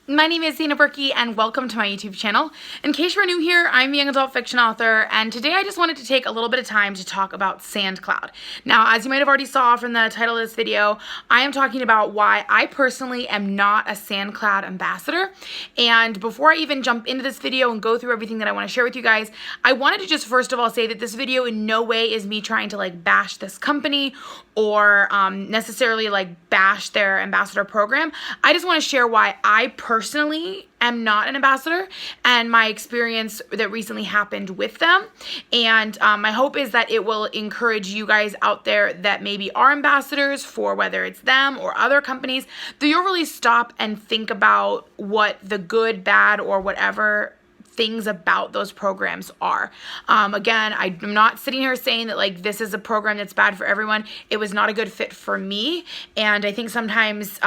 My name is Zena Berkey and welcome to my YouTube channel. In case you're new here, I'm a young adult fiction author, and today I just wanted to take a little bit of time to talk about SandCloud. Now, as you might have already saw from the title of this video, I am talking about why I personally am not a SandCloud ambassador. And before I even jump into this video and go through everything that I want to share with you guys, I wanted to just first of all say that this video in no way is me trying to bash this company or necessarily bash their ambassador program. I just want to share why I personally am not an ambassador and my experience that recently happened with them. And my hope is that it will encourage you guys out there that maybe are ambassadors for whether it's them or other companies, that you'll really stop and think about what the good, bad, or whatever things about those programs are. Again, I'm not sitting here saying that this is a program that's bad for everyone. It was not a good fit for me, and I think sometimes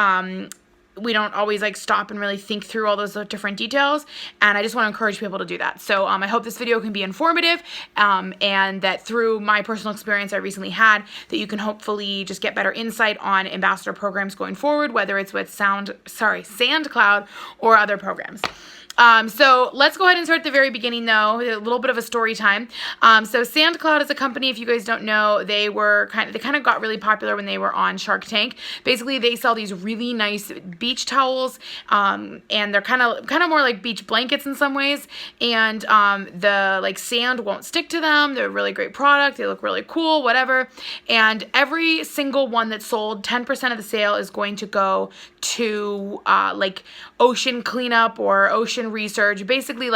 we don't always stop and really think through all those different details, and I just want to encourage people to do that. So I hope this video can be informative, and that through my personal experience I recently had, that you can hopefully just get better insight on ambassador programs going forward, whether it's with SandCloud or other programs. So let's go ahead and start at the very beginning though, a little bit of a story time. So SandCloud is a company, if you guys don't know, they kind of got really popular when they were on Shark Tank. Basically, they sell these really nice beach towels, and they're kind of more like beach blankets in some ways, and the sand won't stick to them. They're a really great product. They look really cool, whatever. And every single one that's sold, 10% of the sale is going to go to ocean cleanup or ocean research, basically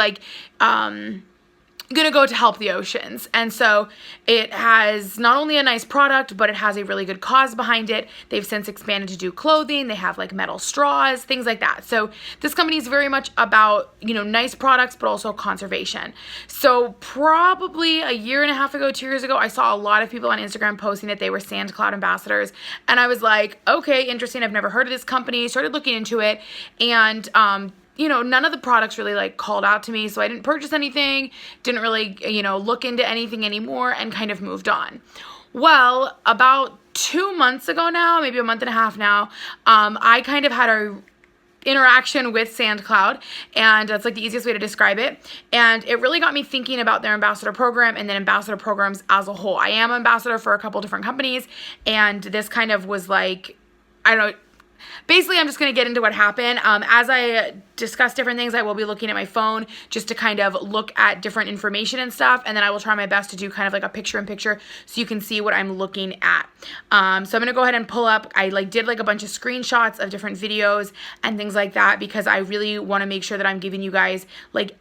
gonna go to help the oceans. And so it has not only a nice product, but it has a really good cause behind it. They've since expanded to do clothing. They have metal straws, things like that. So this company is very much about, nice products, but also conservation. So probably a year and a half ago, 2 years ago, I saw a lot of people on Instagram posting that they were SandCloud ambassadors. And I was like, okay, interesting. I've never heard of this company. Started looking into it, and none of the products really called out to me, so I didn't purchase anything, didn't really, look into anything anymore, and kind of moved on. Well, about 2 months ago now, maybe a month and a half now, I kind of had a interaction with SandCloud, and that's the easiest way to describe it. And it really got me thinking about their ambassador program and then ambassador programs as a whole. I am ambassador for a couple different companies, and this kind of was I don't know. Basically, I'm just going to get into what happened. As I discuss different things, I will be looking at my phone just to kind of look at different information and stuff, and then I will try my best to do kind of a picture-in-picture so you can see what I'm looking at. So I'm going to go ahead and pull up, I did a bunch of screenshots of different videos and things like that, because I really want to make sure that I'm giving you guys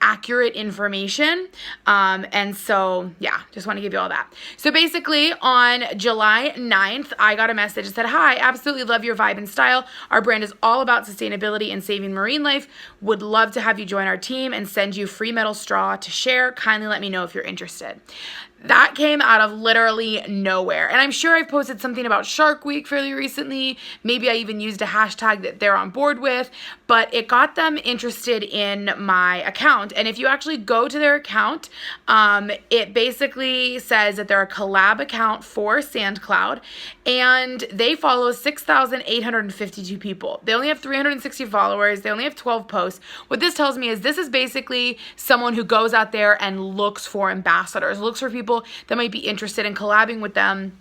accurate information. And so, yeah, just want to give you all that. So basically, on July 9th, I got a message that said, "Hi, absolutely love your vibe and style. Our brand is all about sustainability and saving marine life. Would love to have you join our team and send you free metal straw to share. Kindly let me know if you're interested." That came out of literally nowhere. And I'm sure I've posted something about Shark Week fairly recently. Maybe I even used a hashtag that they're on board with, but it got them interested in my account. And if you actually go to their account, it basically says that they're a collab account for SandCloud, and they follow 6,852 people. They only have 360 followers. They only have 12 posts. What this tells me is this is basically someone who goes out there and looks for ambassadors, looks for people that might be interested in collabing with them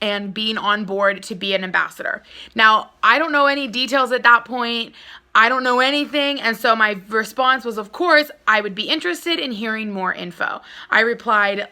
and being on board to be an ambassador. Now, I don't know any details at that point. I don't know anything, and so my response was, of course, I would be interested in hearing more info. I replied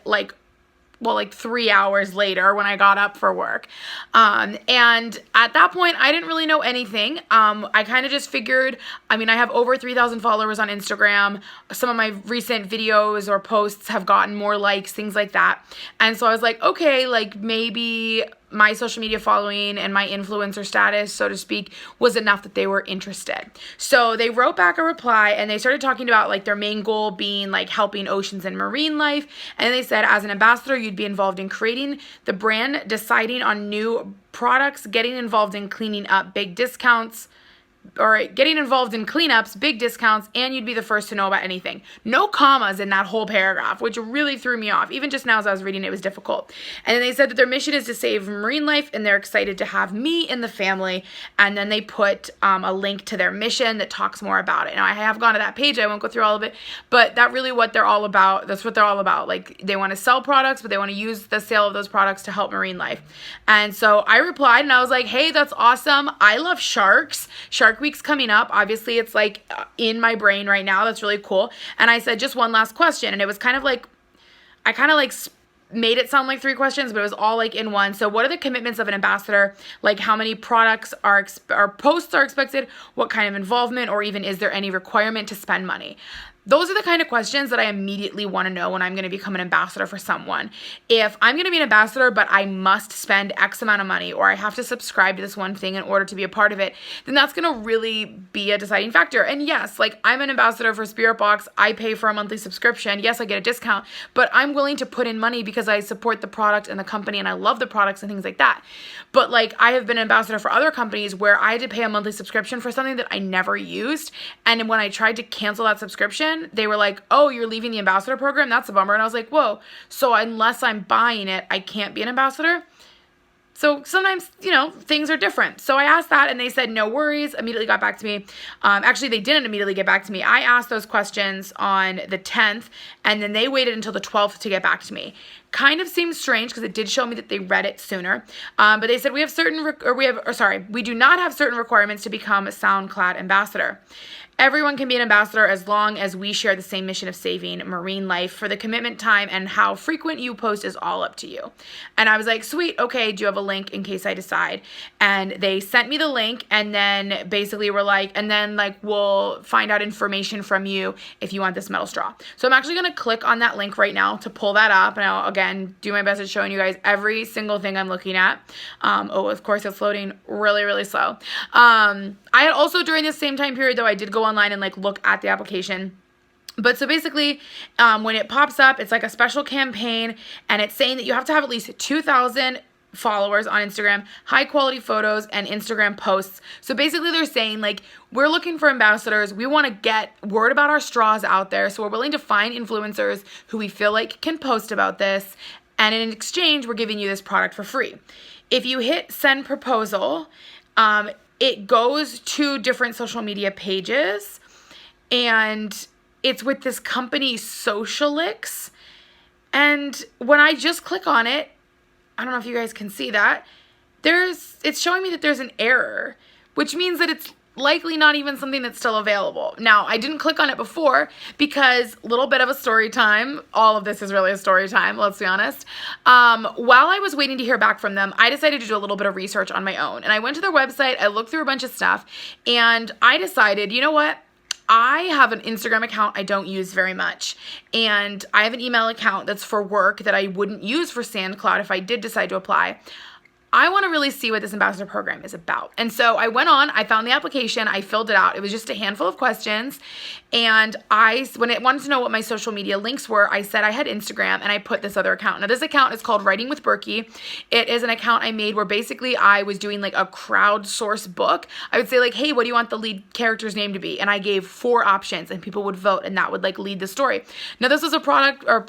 3 hours later when I got up for work. And at that point, I didn't really know anything. I kind of just figured, I have over 3,000 followers on Instagram. Some of my recent videos or posts have gotten more likes, things like that. And so I was like, okay, maybe my social media following and my influencer status, so to speak, was enough that they were interested. So they wrote back a reply, and they started talking about their main goal being helping oceans and marine life. And they said, as an ambassador, you'd be involved in creating the brand, deciding on new products, getting involved in cleaning up big discounts, or getting involved in cleanups, big discounts, and you'd be the first to know about anything. No commas in that whole paragraph, which really threw me off. Even just now as I was reading it, was difficult. And then they said that their mission is to save marine life, and they're excited to have me in the family. And then they put a link to their mission that talks more about it. Now, I have gone to that page. I won't go through all of it, but that's really what they're all about. That's what they're all about. Like, they want to sell products, but they want to use the sale of those products to help marine life. And so I replied, and I was like, hey, that's awesome. I love sharks. Shark Week's coming up. Obviously, it's like in my brain right now. That's really cool. And I said, just one last question. And it was kind of like, I kind of like made it sound like 3 questions, but it was all like in one. So what are the commitments of an ambassador? Like, how many products or posts are expected? What kind of involvement, or even is there any requirement to spend money? Those are the kind of questions that I immediately want to know when I'm going to become an ambassador for someone. If I'm going to be an ambassador, but I must spend X amount of money, or I have to subscribe to this one thing in order to be a part of it, then that's going to really be a deciding factor. And yes, like, I'm an ambassador for Spirit Box. I pay for a monthly subscription. Yes, I get a discount, but I'm willing to put in money because I support the product and the company, and I love the products and things like that. But like, I have been an ambassador for other companies where I had to pay a monthly subscription for something that I never used. And when I tried to cancel that subscription, they were like, oh, you're leaving the ambassador program? That's a bummer. And I was like, whoa, so unless I'm buying it, I can't be an ambassador? So sometimes, you know, things are different. So I asked that, and they said, no worries, immediately got back to me. Actually, they didn't immediately get back to me. I asked those questions on the 10th, and then they waited until the 12th to get back to me. Kind of seems strange because it did show me that they read it sooner. But they said, we do not have certain requirements to become a SoundCloud ambassador. Everyone can be an ambassador as long as we share the same mission of saving marine life. For the commitment time and how frequent you post is all up to you. And I was like, sweet, okay, do you have a link in case I decide? And they sent me the link, and then basically were like, we'll find out information from you if you want this metal straw. So I'm actually going to click on that link right now to pull that up, and I'll again do my best at showing you guys every single thing I'm looking at. Of course, it's loading really, really slow. I had also, during this same time period, though, I did go online and like look at the application. But so basically, when it pops up, it's like a special campaign, and it's saying that you have to have at least 2,000 followers on Instagram, high quality photos, and Instagram posts. So basically they're saying, like, we're looking for ambassadors. We want to get word about our straws out there. So we're willing to find influencers who we feel like can post about this. And in exchange, we're giving you this product for free. If you hit send proposal, it goes to different social media pages, and it's with this company, Socialix. And when I just click on it, I don't know if you guys can see that, it's showing me that there's an error, which means that it's likely not even something that's still available. Now, I didn't click on it before because, little bit of a story time. All of this is really a story time, let's be honest. While I was waiting to hear back from them, I decided to do a little bit of research on my own. And I went to their website, I looked through a bunch of stuff, and I decided, you know what? I have an Instagram account I don't use very much, and I have an email account that's for work that I wouldn't use for SoundCloud if I did decide to apply. I want to really see what this ambassador program is about. And so I went on, I found the application, I filled it out. It was just a handful of questions. And when it wanted to know what my social media links were, I said I had Instagram, and I put this other account. Now, this account is called Writing with Berkey. It is an account I made where basically I was doing like a crowdsourced book. I would say like, hey, what do you want the lead character's name to be? And I gave 4 options, and people would vote, and that would like lead the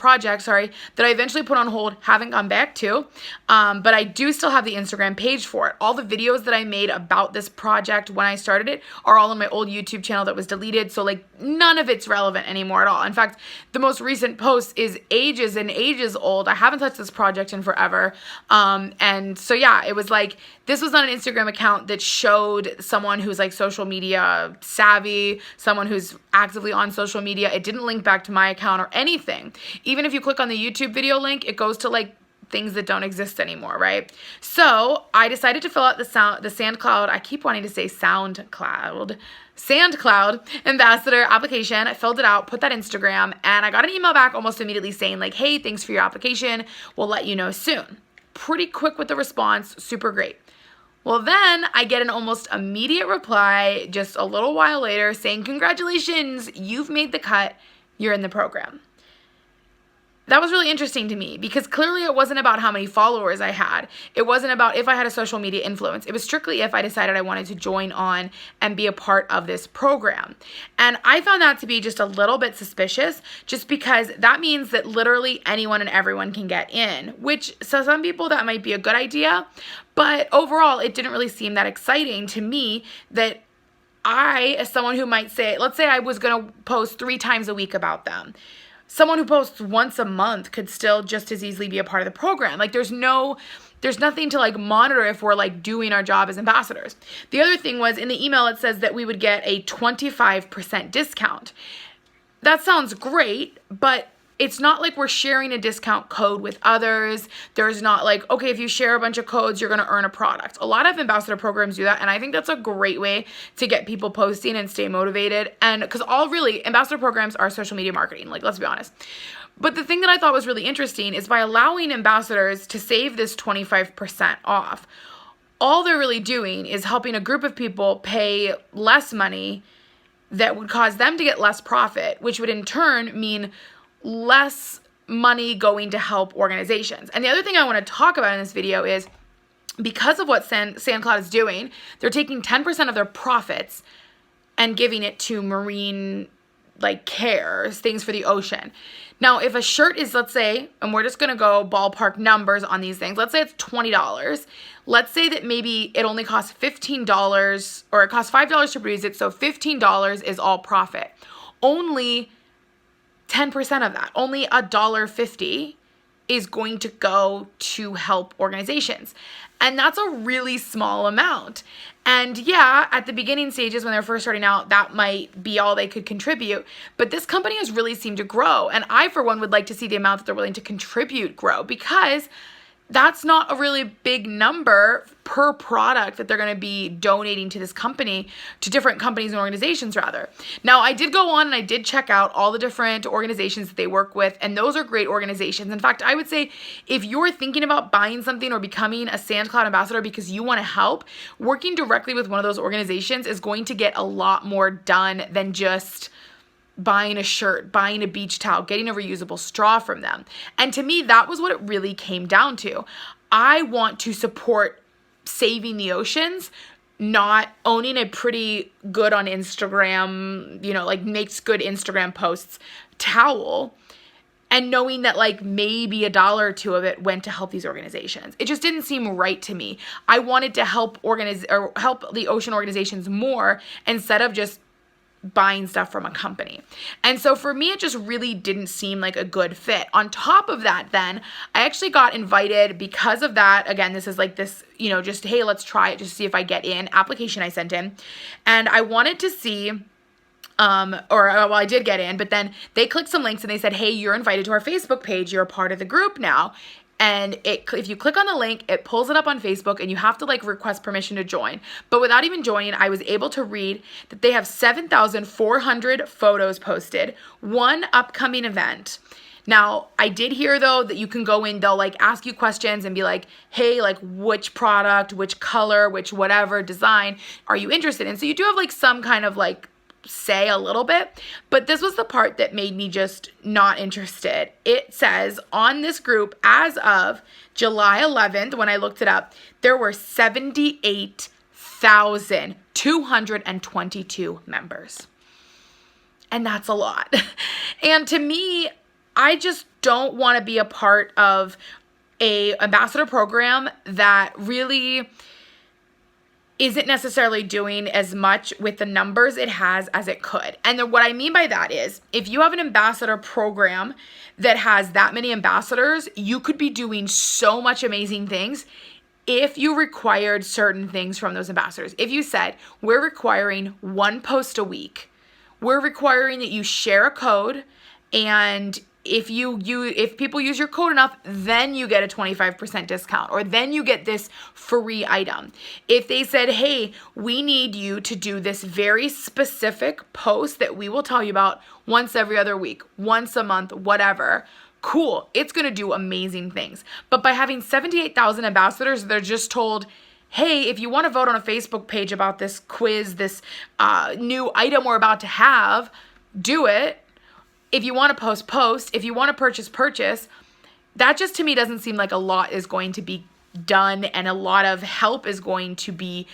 project, that I eventually put on hold, haven't gone back to. But I do still have the Instagram page for it. All the videos that I made about this project when I started it are all on my old YouTube channel that was deleted. So like, none of it's relevant anymore at all. In fact, the most recent post is ages and ages old. I haven't touched this project in forever. And so yeah, it was like, this was not an Instagram account that showed someone who's like social media savvy, someone who's actively on social media. It didn't link back to my account or anything. Even if you click on the YouTube video link, it goes to like things that don't exist anymore, right? So I decided to fill out the SoundCloud. I keep wanting to say SoundCloud ambassador application. I filled it out, put that Instagram, and I got an email back almost immediately saying like, hey, thanks for your application. We'll let you know soon. Pretty quick with the response, super great. Well, then I get an almost immediate reply just a little while later saying, congratulations, you've made the cut. You're in the program. that was really interesting to me, because clearly it wasn't about how many followers I had. It wasn't about if I had a social media influence. It was strictly if I decided I wanted to join on and be a part of this program. And I found that to be just a little bit suspicious, just because that means that literally anyone and everyone can get in, which, so some people that might be a good idea, but overall it didn't really seem that exciting to me that I, as someone who might say, let's say I was going to post 3 times a week about them. Someone who posts once a month could still just as easily be a part of the program. Like there's nothing to like monitor if we're like doing our job as ambassadors. The other thing was in the email, it says that we would get a 25% discount. That sounds great, but it's not like we're sharing a discount code with others. There's not like, okay, if you share a bunch of codes, you're going to earn a product. A lot of ambassador programs do that, and I think that's a great way to get people posting and stay motivated. And because all really ambassador programs are social media marketing, like, let's be honest. But the thing that I thought was really interesting is by allowing ambassadors to save this 25% off, all they're really doing is helping a group of people pay less money that would cause them to get less profit, which would in turn mean less money going to help organizations. And the other thing I want to talk about in this video is, because of what SandCloud is doing, they're taking 10% of their profits and giving it to marine like cares, things for the ocean. Now, if a shirt is, let's say, and we're just going to go ballpark numbers on these things. Let's say it's $20. Let's say that maybe it only costs $15, or it costs $5 to produce it. So $15 is all profit. Only 10% of that, only $1.50 is going to go to help organizations. And that's a really small amount. And yeah, at the beginning stages when they're first starting out, that might be all they could contribute. But this company has really seemed to grow. And I, for one, would like to see the amount that they're willing to contribute grow, because that's not a really big number per product that they're going to be donating to this company, to different companies and organizations rather. Now, I did go on and I did check out all the different organizations that they work with, and those are great organizations. In fact, I would say if you're thinking about buying something or becoming a SandCloud ambassador because you want to help, working directly with one of those organizations is going to get a lot more done than just buying a shirt, buying a beach towel, getting a reusable straw from them. And to me, that was what it really came down to. I want to support saving the oceans, not owning a pretty good on Instagram, like makes good Instagram posts towel, and knowing that like maybe $1 or $2 of it went to help these organizations. It just didn't seem right to me. I wanted to help the ocean organizations more instead of just buying stuff from a company. And so for me, it just really didn't seem like a good fit. On top of that, then I actually got invited because of that. Again, this is like this, just, hey, let's try it, just to see if I get in application I sent in. And I wanted to see, I did get in, but then they clicked some links and they said, hey, you're invited to our Facebook page. You're a part of the group now. And if you click on the link, it pulls it up on Facebook, and you have to like request permission to join. But without even joining, I was able to read that they have 7,400 photos posted, 1 upcoming event. Now, I did hear though that you can go in, they'll like ask you questions and be like, hey, like which product, which color, which whatever design are you interested in? So you do have like some kind of like say a little bit, but this was the part that made me just not interested. It says on this group, as of July 11th, when I looked it up, there were 78,222 members. And that's a lot. And to me, I just don't want to be a part of a ambassador program that really isn't necessarily doing as much with the numbers it has as it could. And then what I mean by that is, if you have an ambassador program that has that many ambassadors, you could be doing so much amazing things if you required certain things from those ambassadors. If you said, we're requiring 1 post a week, we're requiring that you share a code, and if people use your code enough, then you get a 25% discount, or then you get this free item. If they said, hey, we need you to do this very specific post that we will tell you about once every other week, once a month, whatever, cool. It's going to do amazing things. But by having 78,000 ambassadors, they're just told, hey, if you want to vote on a Facebook page about this quiz, this new item we're about to have, do it. If you want to post, post. If you want to purchase, purchase. That just to me doesn't seem like a lot is going to be done and a lot of help is going to be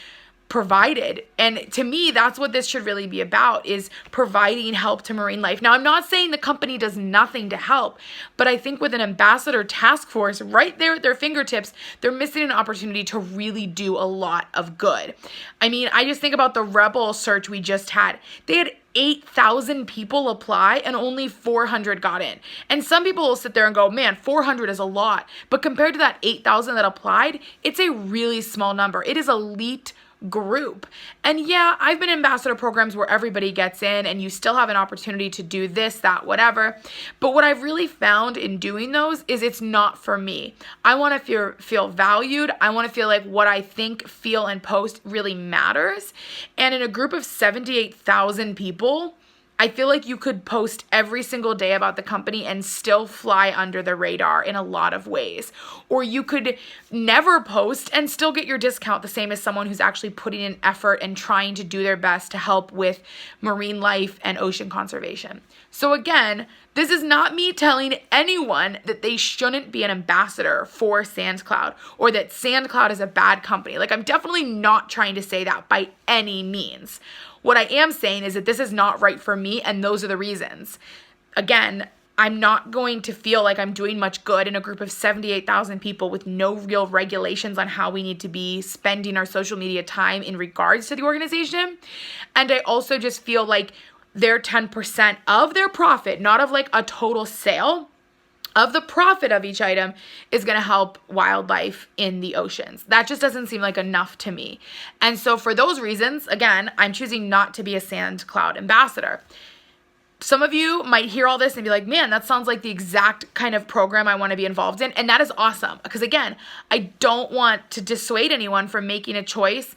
provided. And to me, that's what this should really be about, is providing help to marine life. Now, I'm not saying the company does nothing to help, but I think with an ambassador task force right there at their fingertips, they're missing an opportunity to really do a lot of good. I mean, I just think about the Rebel search we just had. They had 8,000 people apply and only 400 got in. And some people will sit there and go, man, 400 is a lot. But compared to that 8,000 that applied, it's a really small number. It is elite group. And yeah, I've been in ambassador programs where everybody gets in and you still have an opportunity to do this, that, whatever. But what I've really found in doing those is it's not for me. I want to feel valued. I want to feel like what I think, feel, and post really matters. And in a group of 78,000 people, I feel like you could post every single day about the company and still fly under the radar in a lot of ways. Or you could never post and still get your discount the same as someone who's actually putting in effort and trying to do their best to help with marine life and ocean conservation. So again, this is not me telling anyone that they shouldn't be an ambassador for SandCloud or that SandCloud is a bad company. Like, I'm definitely not trying to say that by any means. What I am saying is that this is not right for me, and those are the reasons. Again, I'm not going to feel like I'm doing much good in a group of 78,000 people with no real regulations on how we need to be spending our social media time in regards to the organization. And I also just feel like their 10% of their profit, not of like a total sale, of the profit of each item is going to help wildlife in the oceans. That just doesn't seem like enough to me. And so for those reasons, again, I'm choosing not to be a SandCloud ambassador. Some of you might hear all this and be like, man, that sounds like the exact kind of program I want to be involved in. And that is awesome. Because again, I don't want to dissuade anyone from making a choice.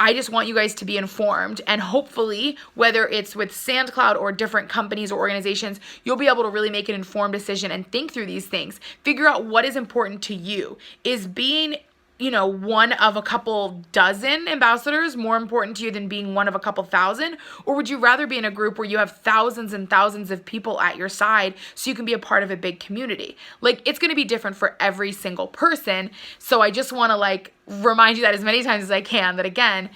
I just want you guys to be informed, and hopefully, whether it's with SandCloud or different companies or organizations, you'll be able to really make an informed decision and think through these things. Figure out what is important to you. Is being, one of a couple dozen ambassadors more important to you than being one of a couple thousand? Or would you rather be in a group where you have thousands and thousands of people at your side so you can be a part of a big community? Like, it's going to be different for every single person. So I just want to remind you that as many times as I can, that again,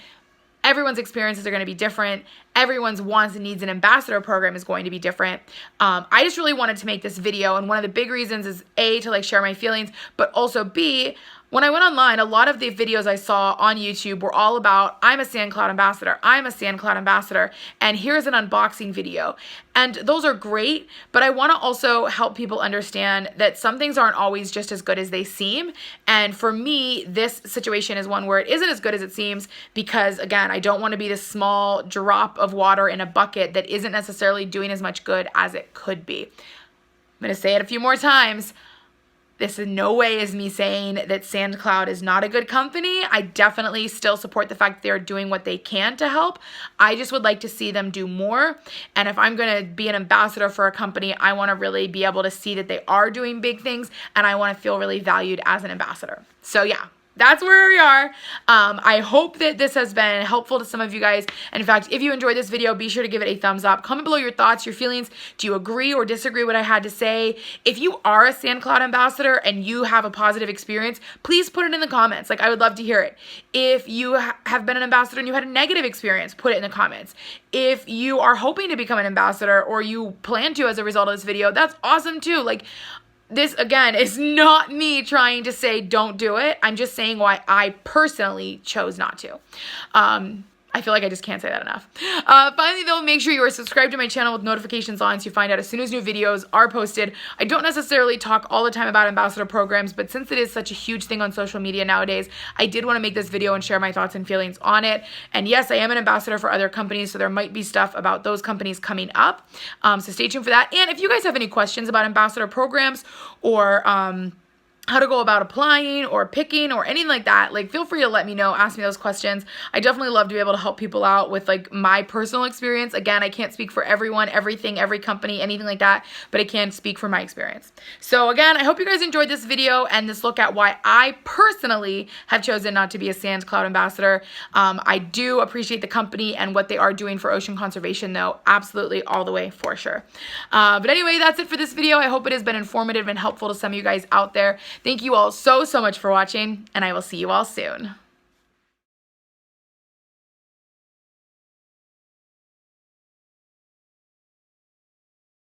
everyone's experiences are going to be different. Everyone's wants and needs an ambassador program is going to be different. I just really wanted to make this video. And one of the big reasons is A, to share my feelings, but also B, when I went online, a lot of the videos I saw on YouTube were all about, I'm a SandCloud ambassador, I'm a SandCloud ambassador, and here's an unboxing video. And those are great, but I want to also help people understand that some things aren't always just as good as they seem. And for me, this situation is one where it isn't as good as it seems because, again, I don't want to be this small drop of water in a bucket that isn't necessarily doing as much good as it could be. I'm going to say it a few more times. This in no way is me saying that SandCloud is not a good company. I definitely still support the fact that they're doing what they can to help. I just would like to see them do more. And if I'm going to be an ambassador for a company, I want to really be able to see that they are doing big things, and I want to feel really valued as an ambassador. So yeah. That's where we are. I hope that this has been helpful to some of you guys. And in fact, if you enjoyed this video, be sure to give it a thumbs up. Comment below your thoughts, your feelings. Do you agree or disagree with what I had to say? If you are a SandCloud ambassador and you have a positive experience, please put it in the comments. I would love to hear it. If you have been an ambassador and you had a negative experience, put it in the comments. If you are hoping to become an ambassador or you plan to as a result of this video, that's awesome too. This, again, is not me trying to say don't do it. I'm just saying why I personally chose not to. I feel like I just can't say that enough. Finally, though, make sure you are subscribed to my channel with notifications on so you find out as soon as new videos are posted. I don't necessarily talk all the time about ambassador programs, but since it is such a huge thing on social media nowadays, I did want to make this video and share my thoughts and feelings on it. And yes, I am an ambassador for other companies, so there might be stuff about those companies coming up. So stay tuned for that. And if you guys have any questions about ambassador programs or how to go about applying or picking or anything like that, like feel free to let me know, ask me those questions. I definitely love to be able to help people out with like my personal experience. Again, I can't speak for everyone, everything, every company, anything like that, but I can speak from my experience. So again, I hope you guys enjoyed this video and this look at why I personally have chosen not to be a Sand Cloud ambassador. I do appreciate the company and what they are doing for ocean conservation though, absolutely all the way for sure. But anyway, that's it for this video. I hope it has been informative and helpful to some of you guys out there. Thank you all so much for watching, and I will see you all soon.